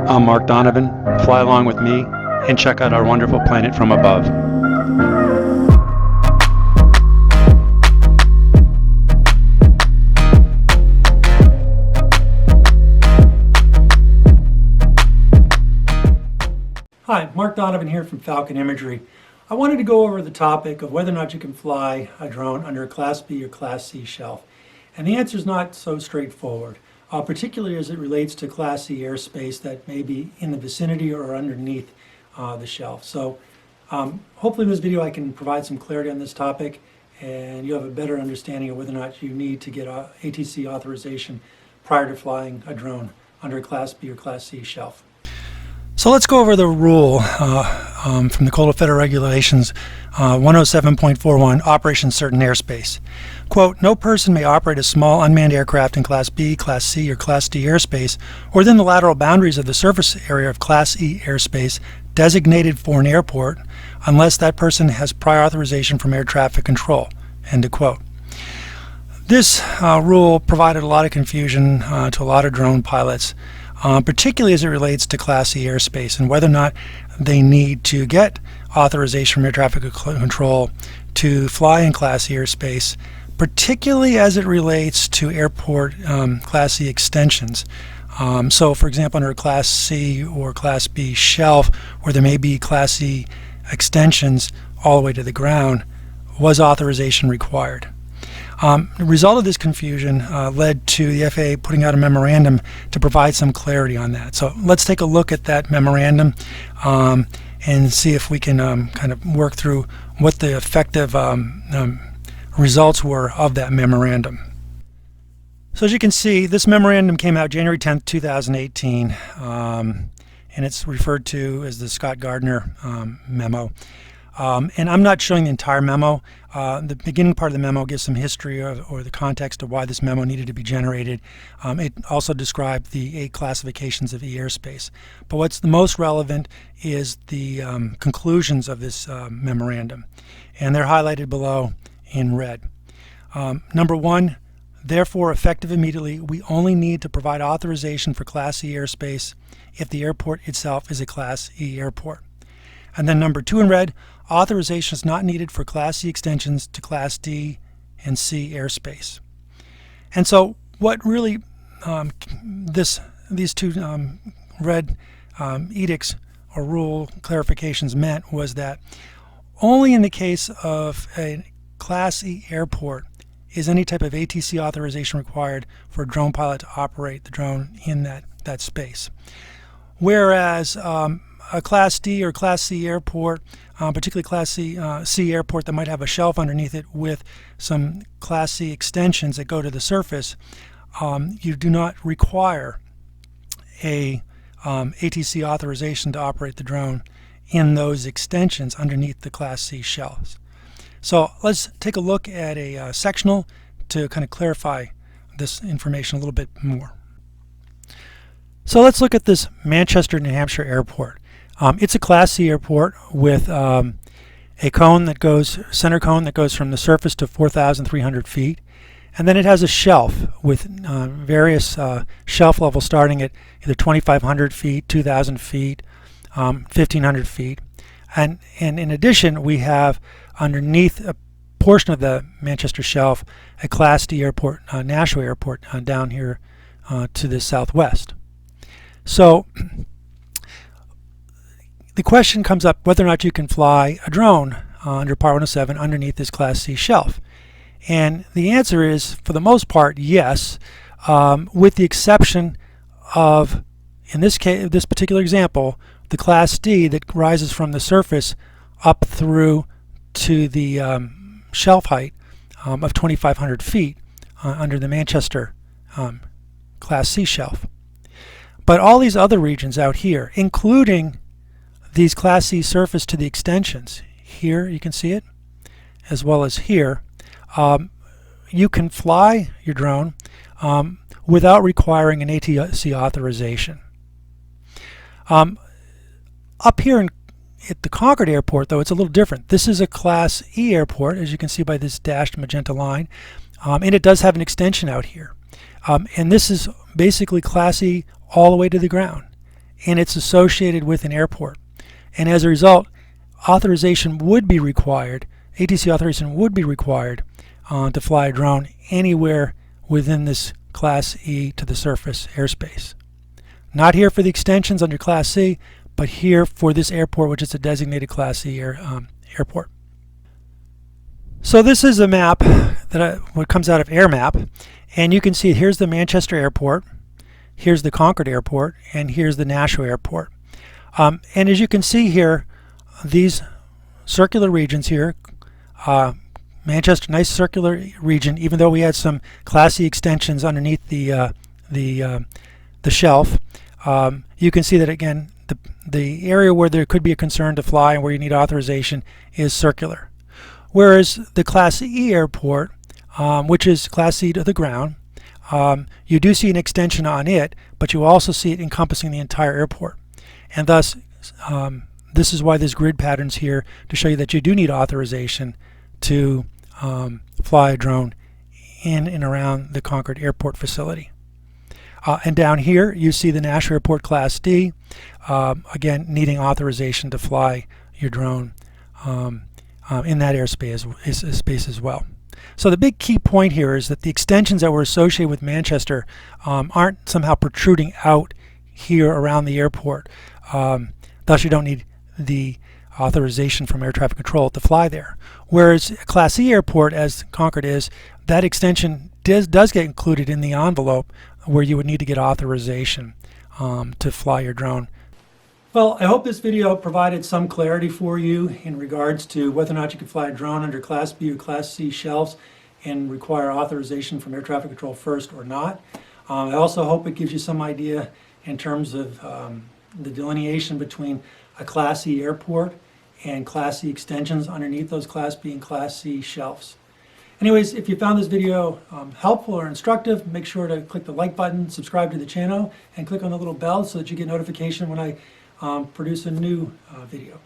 I'm Mark Donovan. Fly along with me and check out our wonderful planet from above. Hi, Mark Donovan here from Falcon Imagery. I wanted to go over the topic of whether or not you can fly a drone under a Class B or Class C shelf. And the answer is not so straightforward, particularly as it relates to Class C airspace that may be in the vicinity or underneath the shelf. So hopefully in this video I can provide some clarity on this topic and you have a better understanding of whether or not you need to get ATC authorization prior to flying a drone under a Class B or Class C shelf. So let's go over the rule from the Code of Federal Regulations 107.41, Operation Certain Airspace. Quote, no person may operate a small unmanned aircraft in Class B, Class C, or Class D airspace or within the lateral boundaries of the surface area of Class E airspace designated for an airport unless that person has prior authorization from air traffic control. End of quote. This rule provided a lot of confusion to a lot of drone pilots. Particularly as it relates to Class C airspace and whether or not they need to get authorization from air traffic control to fly in Class C airspace, particularly as it relates to airport Class C extensions. So for example, under a Class C or Class B shelf where there may be Class C extensions all the way to the ground, was authorization required? The result of this confusion led to the FAA putting out a memorandum to provide some clarity on that. So let's take a look at that memorandum and see if we can kind of work through what the effective results were of that memorandum. So as you can see, this memorandum came out January 10th, 2018, and it's referred to as the Scott Gardner memo. And I'm not showing the entire memo. The beginning part of the memo gives some history or the context of why this memo needed to be generated. It also described the 8 classifications of e-airspace. But what's the most relevant is the conclusions of this memorandum. And they're highlighted below in red. Number 1, therefore, effective immediately, we only need to provide authorization for Class E airspace if the airport itself is a Class E airport. And then number 2 in red, authorization is not needed for Class C extensions to Class D and C airspace. And so what really these two red edicts or rule clarifications meant was that only in the case of a Class E airport is any type of ATC authorization required for a drone pilot to operate the drone in that space. Whereas a Class D or Class C airport, particularly Class C airport that might have a shelf underneath it with some Class C extensions that go to the surface, you do not require a ATC authorization to operate the drone in those extensions underneath the Class C shelves. So let's take a look at a sectional to kind of clarify this information a little bit more. So let's look at this Manchester, New Hampshire airport. It's a Class C airport with a center cone that goes from the surface to 4,300 feet. And then it has a shelf with various shelf levels starting at either 2,500 feet, 2,000 feet, 1,500 feet. And in addition, we have underneath a portion of the Manchester shelf a Class D airport, Nashua Airport, down here to the southwest. So the question comes up whether or not you can fly a drone under Part 107 underneath this Class C shelf. And the answer is, for the most part, yes, with the exception of, in this case, this particular example, the Class D that rises from the surface up through to the shelf height of 2,500 feet under the Manchester Class C shelf. But all these other regions out here, including these Class C surface to the extensions, here you can see it, as well as here, you can fly your drone without requiring an ATC authorization. Up here at the Concord Airport, though, it's a little different. This is a Class E airport, as you can see by this dashed magenta line, and it does have an extension out here. And this is basically Class E all the way to the ground. and it's associated with an airport. And as a result, authorization would be required, ATC authorization would be required to fly a drone anywhere within this Class E to the surface airspace. Not here for the extensions under Class C, but here for this airport, which is a designated Class E airport. So this is a map what comes out of AirMap, and you can see here's the Manchester Airport, here's the Concord Airport, and here's the Nashua Airport. And as you can see here, these circular regions here, Manchester, nice circular region, even though we had some Class E extensions underneath the shelf. You can see that again, the area where there could be a concern to fly and where you need authorization is circular. Whereas the Class E airport, which is Class E to the ground, you do see an extension on it, but you also see it encompassing the entire airport. And thus, this is why there's grid patterns here to show you that you do need authorization to fly a drone in and around the Concord Airport facility. And down here you see the Nashua Airport Class D, again needing authorization to fly your drone in that airspace as well. So the big key point here is that the extensions that were associated with Manchester aren't somehow protruding out here around the airport. Thus you don't need the authorization from air traffic control to fly there. Whereas a Class E airport, as Concord is, that extension does get included in the envelope where you would need to get authorization to fly your drone. Well, I hope this video provided some clarity for you in regards to whether or not you can fly a drone under Class B or Class C shelves and require authorization from air traffic control first or not. I also hope it gives you some idea in terms of the delineation between a Class E airport and Class C extensions underneath those Class B and Class C shelves. Anyways, if you found this video helpful or instructive, make sure to click the like button, subscribe to the channel, and click on the little bell so that you get notification when I produce a new video.